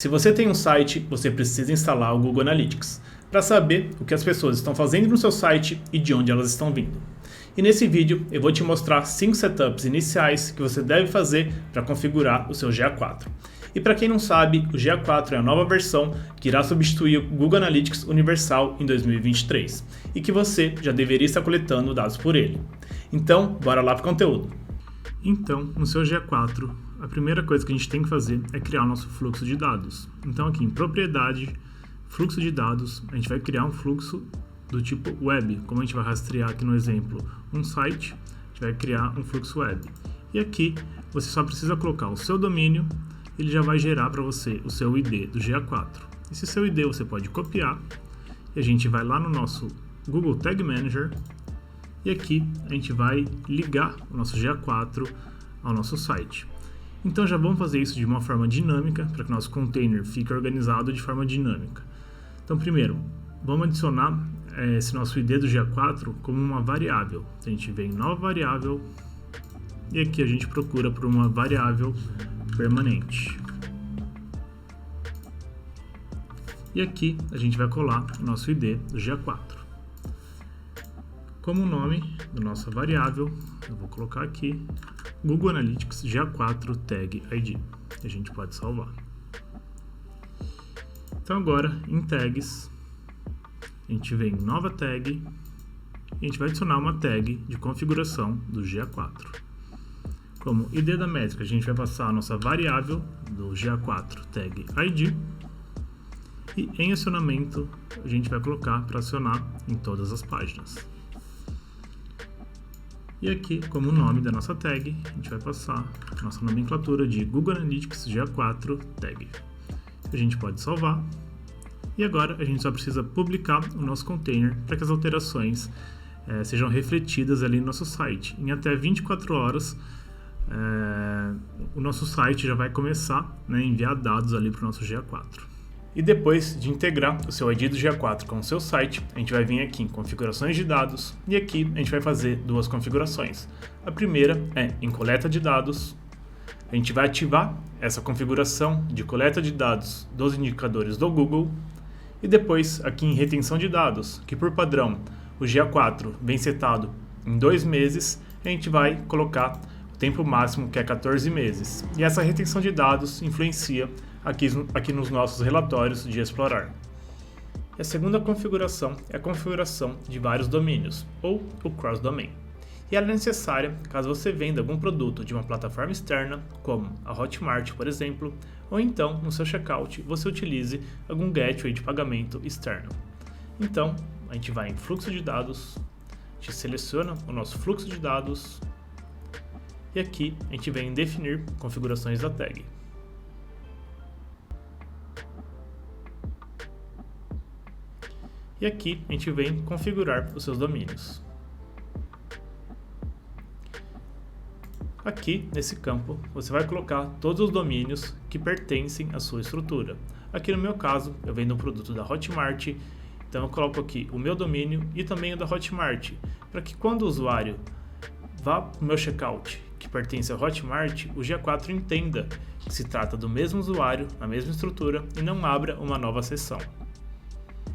Se você tem um site, você precisa instalar o Google Analytics para saber o que as pessoas estão fazendo no seu site e de onde elas estão vindo. E nesse vídeo eu vou te mostrar 5 setups iniciais que você deve fazer para configurar o seu GA4. E para quem não sabe, o GA4 é a nova versão que irá substituir o Google Analytics Universal em 2023 e que você já deveria estar coletando dados por ele. Então, bora lá para o conteúdo. Então, no seu GA4, a primeira coisa que a gente tem que fazer é criar o nosso fluxo de dados. Então aqui em propriedade, fluxo de dados, a gente vai criar um fluxo do tipo web. Como a gente vai rastrear aqui no exemplo um site, a gente vai criar um fluxo web. E aqui você só precisa colocar o seu domínio, ele já vai gerar para você o seu ID do GA4. Esse seu ID você pode copiar e a gente vai lá no nosso Google Tag Manager e aqui a gente vai ligar o nosso GA4 ao nosso site. Então já vamos fazer isso de uma forma dinâmica, para que o nosso container fique organizado de forma dinâmica. Então primeiro, vamos adicionar esse nosso ID do GA4 como uma variável. A gente vem em nova variável, e aqui a gente procura por uma variável permanente. E aqui a gente vai colar o nosso ID do GA4. Como nome da nossa variável, eu vou colocar aqui Google Analytics GA4 Tag ID. A gente pode salvar. Então agora, em tags, a gente vem em nova tag e a gente vai adicionar uma tag de configuração do GA4. Como ID da métrica, a gente vai passar a nossa variável do GA4 Tag ID e em acionamento a gente vai colocar para acionar em todas as páginas. E aqui, como nome da nossa tag, a gente vai passar a nossa nomenclatura de Google Analytics GA4 Tag. A gente pode salvar. E agora a gente só precisa publicar o nosso container para que as alterações sejam refletidas ali no nosso site. Em até 24 horas, o nosso site já vai começar a enviar dados ali para o nosso GA4. E depois de integrar o seu ID do GA4 com o seu site, a gente vai vir aqui em configurações de dados e aqui a gente vai fazer duas configurações. A primeira é em coleta de dados. A gente vai ativar essa configuração de coleta de dados dos indicadores do Google e depois aqui em retenção de dados, que por padrão o GA4 vem setado em 2 meses, a gente vai colocar o tempo máximo que é 14 meses. E essa retenção de dados influencia aqui nos nossos relatórios de explorar. E a segunda configuração é a configuração de vários domínios, ou o cross-domain. E ela é necessária caso você venda algum produto de uma plataforma externa, como a Hotmart, por exemplo, ou então no seu checkout você utilize algum gateway de pagamento externo. Então, a gente vai em fluxo de dados, a gente seleciona o nosso fluxo de dados e aqui a gente vem em definir configurações da tag. E aqui a gente vem configurar os seus domínios. Aqui nesse campo você vai colocar todos os domínios que pertencem à sua estrutura. Aqui no meu caso eu vendo um produto da Hotmart, então eu coloco aqui o meu domínio e também o da Hotmart, para que quando o usuário vá para o meu checkout que pertence ao Hotmart, o GA4 entenda que se trata do mesmo usuário, na mesma estrutura e não abra uma nova seção.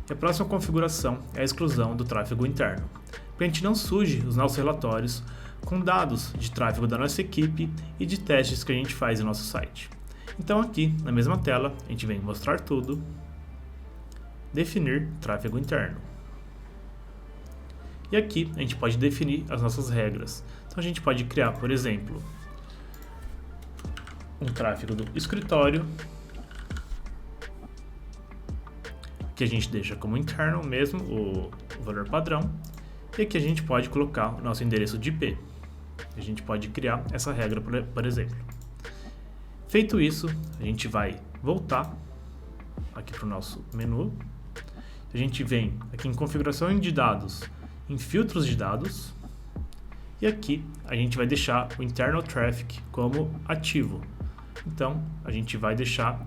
E a próxima configuração é a exclusão do tráfego interno, para que a gente não suje os nossos relatórios com dados de tráfego da nossa equipe e de testes que a gente faz em nosso site. Então aqui, na mesma tela, a gente vem mostrar tudo, definir tráfego interno. E aqui a gente pode definir as nossas regras. Então a gente pode criar, por exemplo, um tráfego do escritório, que a gente deixa como interno mesmo, o valor padrão, e aqui a gente pode colocar o nosso endereço de IP. A gente pode criar essa regra, por exemplo. Feito isso, a gente vai voltar aqui para o nosso menu. A gente vem aqui em configuração de dados, em filtros de dados, e aqui a gente vai deixar o internal traffic como ativo. Então, a gente vai deixar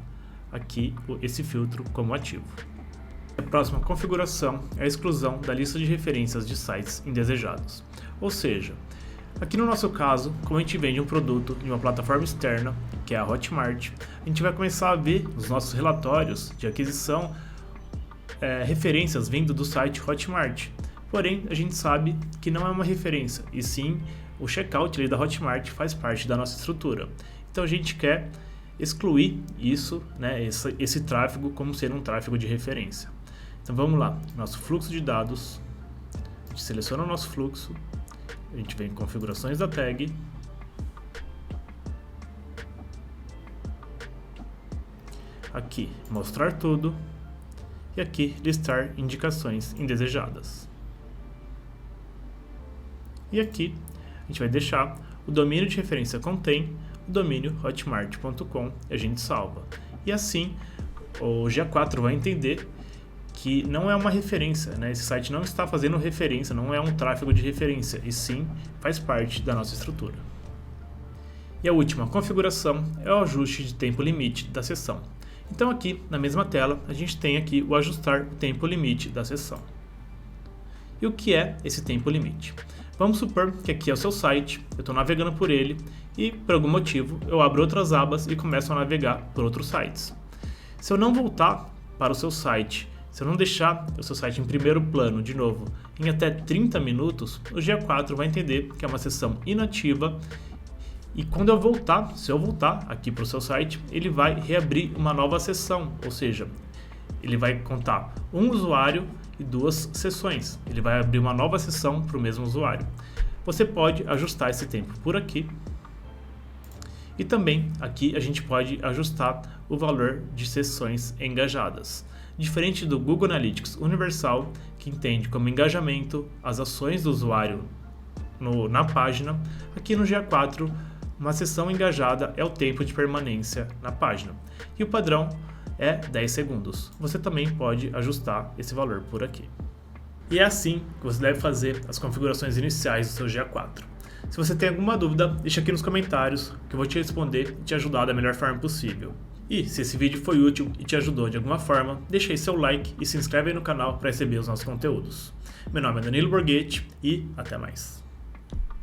aqui esse filtro como ativo. A próxima configuração é a exclusão da lista de referências de sites indesejados. Ou seja, Aqui no nosso caso, como a gente vende um produto em uma plataforma externa, que é a Hotmart, a gente vai começar a ver nos nossos relatórios de aquisição referências vindo do site Hotmart. Porém, a gente sabe que não é uma referência, e sim o checkout ali da Hotmart faz parte da nossa estrutura. Então a gente quer excluir isso, né, esse tráfego como sendo um tráfego de referência. Então vamos lá, nosso fluxo de dados, a gente seleciona o nosso fluxo, a gente vem em configurações da tag, aqui mostrar tudo e aqui listar indicações indesejadas. E aqui a gente vai deixar o domínio de referência contém o domínio hotmart.com e a gente salva. E assim o GA4 vai entender que não é uma referência, né? Esse site não está fazendo referência, não é um tráfego de referência, e sim faz parte da nossa estrutura. E a última configuração é o ajuste de tempo limite da sessão. Então aqui na mesma tela a gente tem aqui o ajustar o tempo limite da sessão. E o que é esse tempo limite? Vamos supor que aqui é o seu site, eu estou navegando por ele e por algum motivo eu abro outras abas e começo a navegar por outros sites. Se eu não voltar para o seu site, se eu não deixar o seu site em primeiro plano de novo em até 30 minutos, o GA4 vai entender que é uma sessão inativa e quando eu voltar, se eu voltar aqui para o seu site, ele vai reabrir uma nova sessão, ou seja, ele vai contar um usuário e duas sessões. Ele vai abrir uma nova sessão para o mesmo usuário. Você pode ajustar esse tempo por aqui. E também aqui a gente pode ajustar o valor de sessões engajadas. Diferente do Google Analytics Universal, que entende como engajamento as ações do usuário na página, aqui no GA4, uma sessão engajada é o tempo de permanência na página. E o padrão é 10 segundos. Você também pode ajustar esse valor por aqui. E é assim que você deve fazer as configurações iniciais do seu GA4. Se você tem alguma dúvida, deixa aqui nos comentários que eu vou te responder e te ajudar da melhor forma possível. E se esse vídeo foi útil e te ajudou de alguma forma, deixa aí seu like e se inscreve aí no canal para receber os nossos conteúdos. Meu nome é Danilo Borghetti e até mais.